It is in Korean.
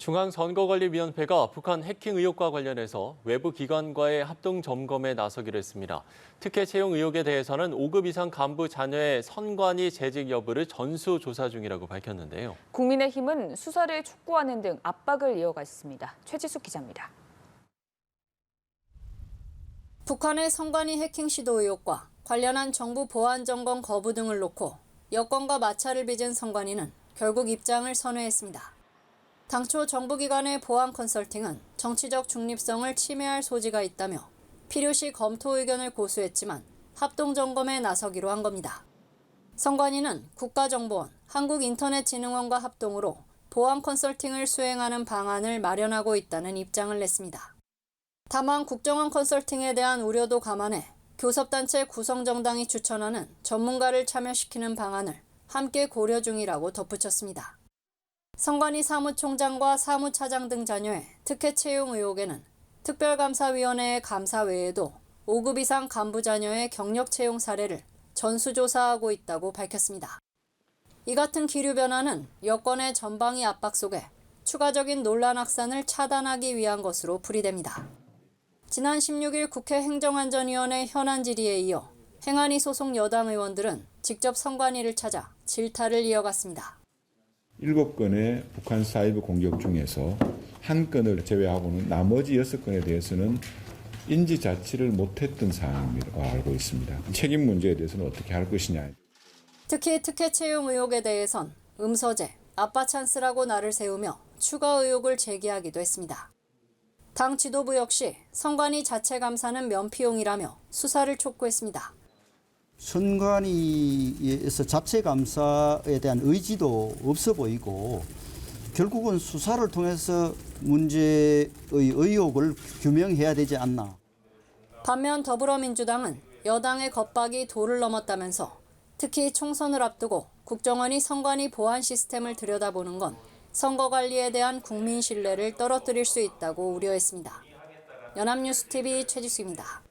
중앙선거관리위원회가 북한 해킹 의혹과 관련해서 외부 기관과의 합동 점검에 나서기로 했습니다. 특혜 채용 의혹에 대해서는 5급 이상 간부 자녀의 선관위 재직 여부를 전수조사 중이라고 밝혔는데요. 국민의힘은 수사를 촉구하는 등 압박을 이어갔습니다. 최지숙 기자입니다. 북한의 선관위 해킹 시도 의혹과 관련한 정부 보안 점검 거부 등을 놓고 여권과 마찰을 빚은 선관위는 결국 입장을 선회했습니다. 당초 정부기관의 보안 컨설팅은 정치적 중립성을 침해할 소지가 있다며 필요시 검토 의견을 고수했지만 합동점검에 나서기로 한 겁니다. 선관위는 국가정보원, 한국인터넷진흥원과 합동으로 보안 컨설팅을 수행하는 방안을 마련하고 있다는 입장을 냈습니다. 다만 국정원 컨설팅에 대한 우려도 감안해 교섭단체 구성정당이 추천하는 전문가를 참여시키는 방안을 함께 고려 중이라고 덧붙였습니다. 선관위 사무총장과 사무차장 등 자녀의 특혜 채용 의혹에는 특별감사위원회의 감사 외에도 5급 이상 간부 자녀의 경력 채용 사례를 전수조사하고 있다고 밝혔습니다. 이 같은 기류 변화는 여권의 전방위 압박 속에 추가적인 논란 확산을 차단하기 위한 것으로 풀이됩니다. 지난 16일 국회 행정안전위원회 현안 질의에 이어 행안위 소속 여당 의원들은 직접 선관위를 찾아 질타를 이어갔습니다. 7건의 북한 사이버 공격 중에서 한 건을 제외하고는 나머지 6건에 대해서는 인지 자치를 못했던 사항으로 알고 있습니다. 책임 문제에 대해서는 어떻게 할 것이냐. 특히 특혜 채용 의혹에 대해선 음서제, 아빠 찬스라고 날을 세우며 추가 의혹을 제기하기도 했습니다. 당 지도부 역시 선관위 자체 감사는 면피용이라며 수사를 촉구했습니다. 선관위에서 자체 감사에 대한 의지도 없어 보이고 결국은 수사를 통해서 문제의 의혹을 규명해야 되지 않나. 반면 더불어민주당은 여당의 겁박이 도를 넘었다면서 특히 총선을 앞두고 국정원이 선관위 보안 시스템을 들여다보는 건 선거 관리에 대한 국민 신뢰를 떨어뜨릴 수 있다고 우려했습니다. 연합뉴스TV 최지수입니다.